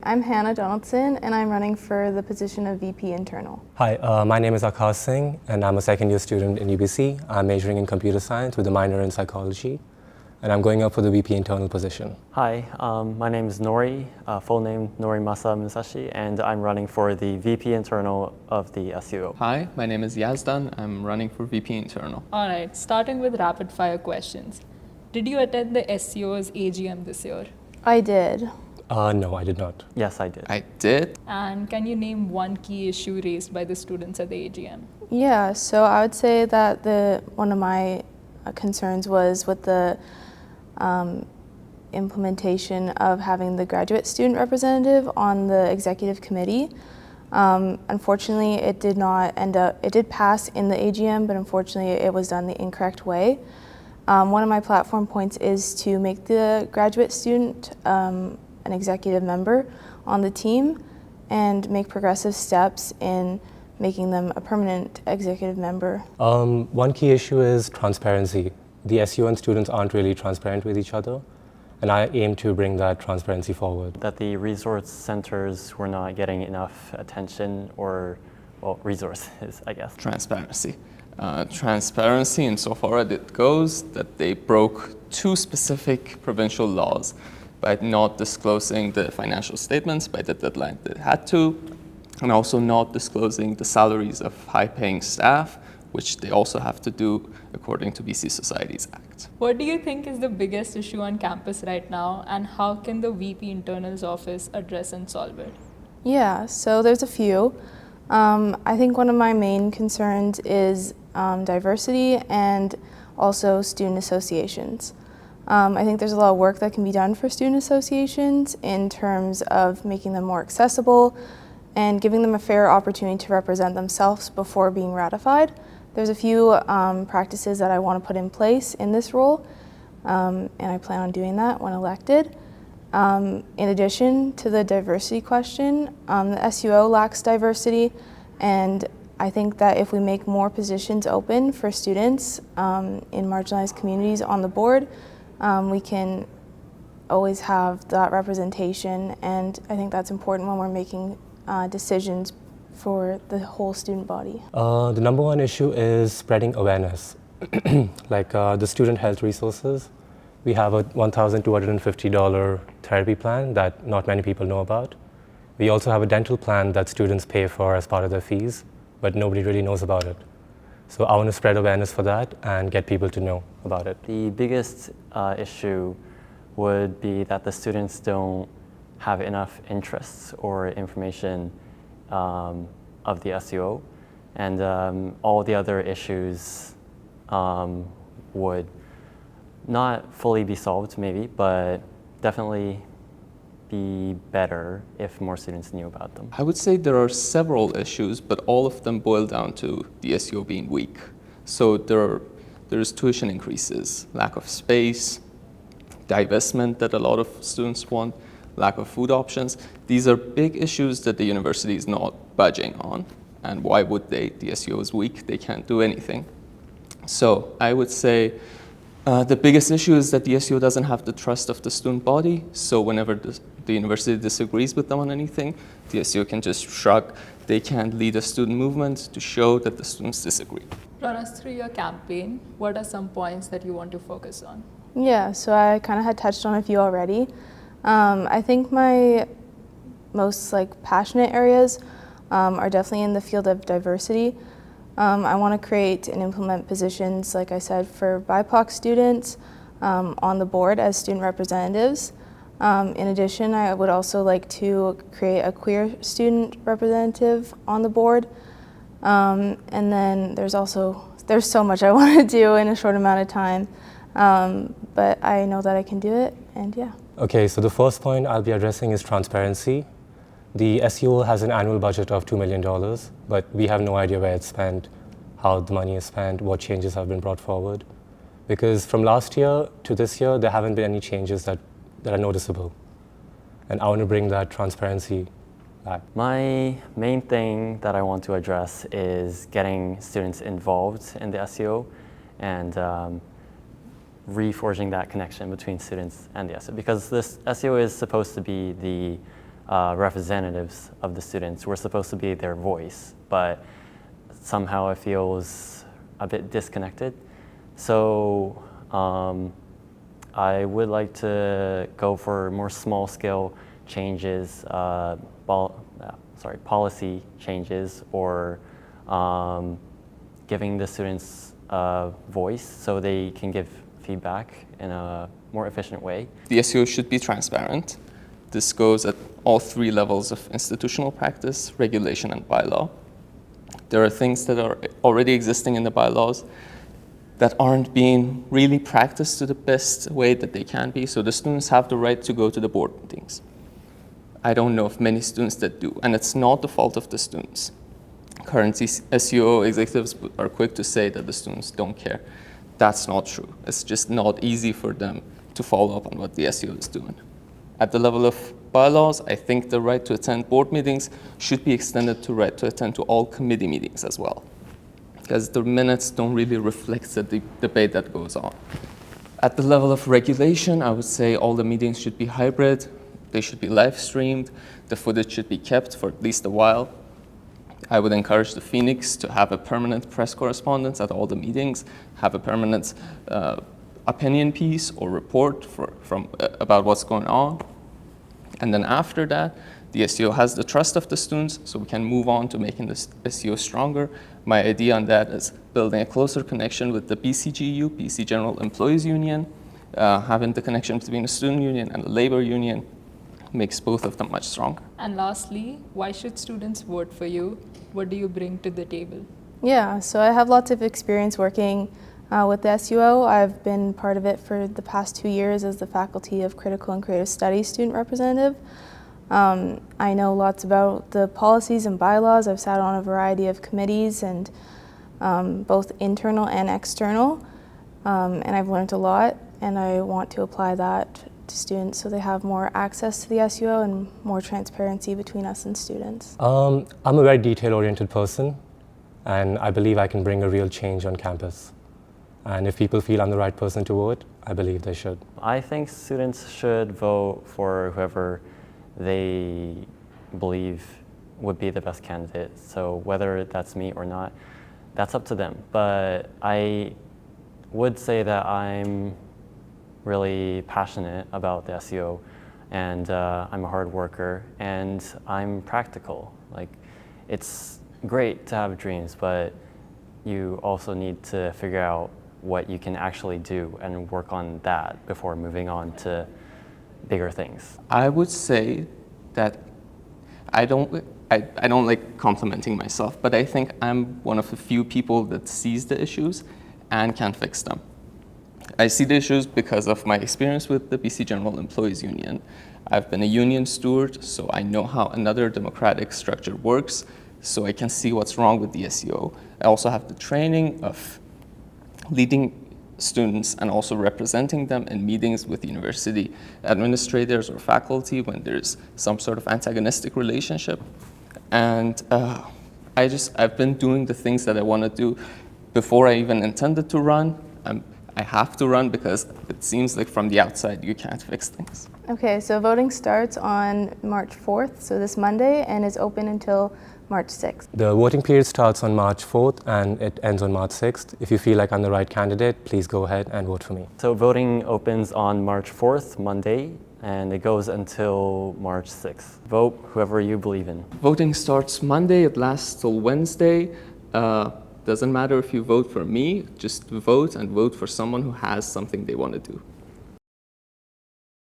I'm Hannah Donaldson, and I'm running for the position of VP Internal. Hi, my name is Akash Singh, and I'm a second-year student in UBC. I'm majoring in computer science with a minor in psychology, and I'm going up for the VP Internal position. Hi, my name is Nori, full name Nori Masa Musashi, and I'm running for the VP Internal of the SUO. Hi, my name is Yazdan. I'm running for VP Internal. All right, starting with rapid fire questions. Did you attend the SCO's AGM this year? I did. No, I did not. Yes, I did. I did. And can you name one key issue raised by the students at the AGM? Yeah, so I would say that one of my concerns was with the implementation of having the graduate student representative on the executive committee. Unfortunately, it did pass in the AGM, but unfortunately it was done the incorrect way. One of my platform points is to make the graduate student an executive member on the team and make progressive steps in making them a permanent executive member. One key issue is transparency. The SUO and students aren't really transparent with each other, and I aim to bring that transparency forward. That the resource centers were not getting enough attention or, well, resources, I guess. Transparency. Transparency insofar as it goes that they broke two specific provincial laws by not disclosing the financial statements by the deadline they had to, and also not disclosing the salaries of high-paying staff, which they also have to do according to BC Societies Act. What do you think is the biggest issue on campus right now, and how can the VP Internal's office address and solve it? Yeah, so there's a few. I think one of my main concerns is diversity and also student associations. I think there's a lot of work that can be done for student associations in terms of making them more accessible and giving them a fair opportunity to represent themselves before being ratified. There's a few practices that I want to put in place in this role, and I plan on doing that when elected. In addition to the diversity question, the SUO lacks diversity, and I think that if we make more positions open for students in marginalized communities on the board, we can always have that representation, and I think that's important when we're making decisions for the whole student body. The number one issue is spreading awareness, like the student health resources. We have a $1,250 therapy plan that not many people know about. We also have a dental plan that students pay for as part of their fees, but nobody really knows about it. So I want to spread awareness for that and get people to know about it. The biggest issue would be that the students don't have enough interests or information of the SUO, and all the other issues would not fully be solved maybe, but definitely be better if more students knew about them. I would say there are several issues, but all of them boil down to the SUO being weak. So there's tuition increases, lack of space, divestment that a lot of students want, lack of food options. These are big issues that the university is not budging on. And why would they? The SUO is weak, they can't do anything. So I would say the biggest issue is that the SUO doesn't have the trust of the student body. So whenever the university disagrees with them on anything, the SUO can just shrug. They can't lead a student movement to show that the students disagree. Run us through your campaign. What are some points that you want to focus on? Yeah, so I kind of had touched on a few already. I think my most passionate areas are definitely in the field of diversity. I want to create and implement positions, like I said, for BIPOC students on the board as student representatives. In addition, I would also like to create a queer student representative on the board. And then there's so much I want to do in a short amount of time, but I know that I can do it, and yeah. Okay, so the first point I'll be addressing is transparency. The SUO has an annual budget of $2 million, but we have no idea where it's spent, how the money is spent, what changes have been brought forward. Because from last year to this year, there haven't been any changes that are noticeable. And I want to bring that transparency back. My main thing that I want to address is getting students involved in the SUO and reforging that connection between students and the SUO, because this SUO is supposed to be the representatives of the students. We're supposed to be their voice, but somehow it feels a bit disconnected. So I would like to go for more small-scale changes, policy changes, or giving the students a voice so they can give feedback in a more efficient way. The SEO should be transparent. This goes at all three levels of institutional practice, regulation, and bylaw. There are things that are already existing in the bylaws that aren't being really practiced to the best way that they can be, so the students have the right to go to the board meetings. I don't know of many students that do, and it's not the fault of the students. Currently, SEO executives are quick to say that the students don't care. That's not true. It's just not easy for them to follow up on what the SEO is doing. At the level of bylaws, I think the right to attend board meetings should be extended to right to attend to all committee meetings as well, because the minutes don't really reflect the debate that goes on. At the level of regulation, I would say all the meetings should be hybrid. They should be live streamed. The footage should be kept for at least a while. I would encourage the Phoenix to have a permanent press correspondence at all the meetings, have a permanent opinion piece or report about what's going on. And then after that, the SEO has the trust of the students, so we can move on to making the SEO stronger. My idea on that is building a closer connection with the BCGU, BC General Employees Union, having the connection between a student union and a labor union makes both of them much stronger. And lastly, why should students vote for you? What do you bring to the table? Yeah, so I have lots of experience working with the SUO. I've been part of it for the past 2 years as the Faculty of Critical and Creative Studies student representative. I know lots about the policies and bylaws. I've sat on a variety of committees, and both internal and external, and I've learned a lot, and I want to apply that to students so they have more access to the SUO and more transparency between us and students. I'm a very detail-oriented person, and I believe I can bring a real change on campus. And if people feel I'm the right person to vote, I believe they should. I think students should vote for whoever they believe would be the best candidate. So whether that's me or not, that's up to them. But I would say that I'm really passionate about the SEO, and I'm a hard worker, and I'm practical. Like, it's great to have dreams, but you also need to figure out what you can actually do and work on that before moving on to bigger things. I would say that I don't like complimenting myself, but I think I'm one of the few people that sees the issues and can fix them. I see the issues because of my experience with the BC General Employees Union. I've been a union steward, so I know how another democratic structure works, so I can see what's wrong with the SEO. I also have the training of leading students and also representing them in meetings with university administrators or faculty when there's some sort of antagonistic relationship. And I've been doing the things that I want to do before I even intended to run. I have to run because it seems like from the outside you can't fix things. Okay, so voting starts on March 4th, so this Monday, and is open until March 6th. The voting period starts on March 4th and it ends on March 6th. If you feel like I'm the right candidate, please go ahead and vote for me. So voting opens on March 4th, Monday, and it goes until March 6th. Vote whoever you believe in. Voting starts Monday, it lasts till Wednesday. Doesn't matter if you vote for me, just vote and vote for someone who has something they want to do.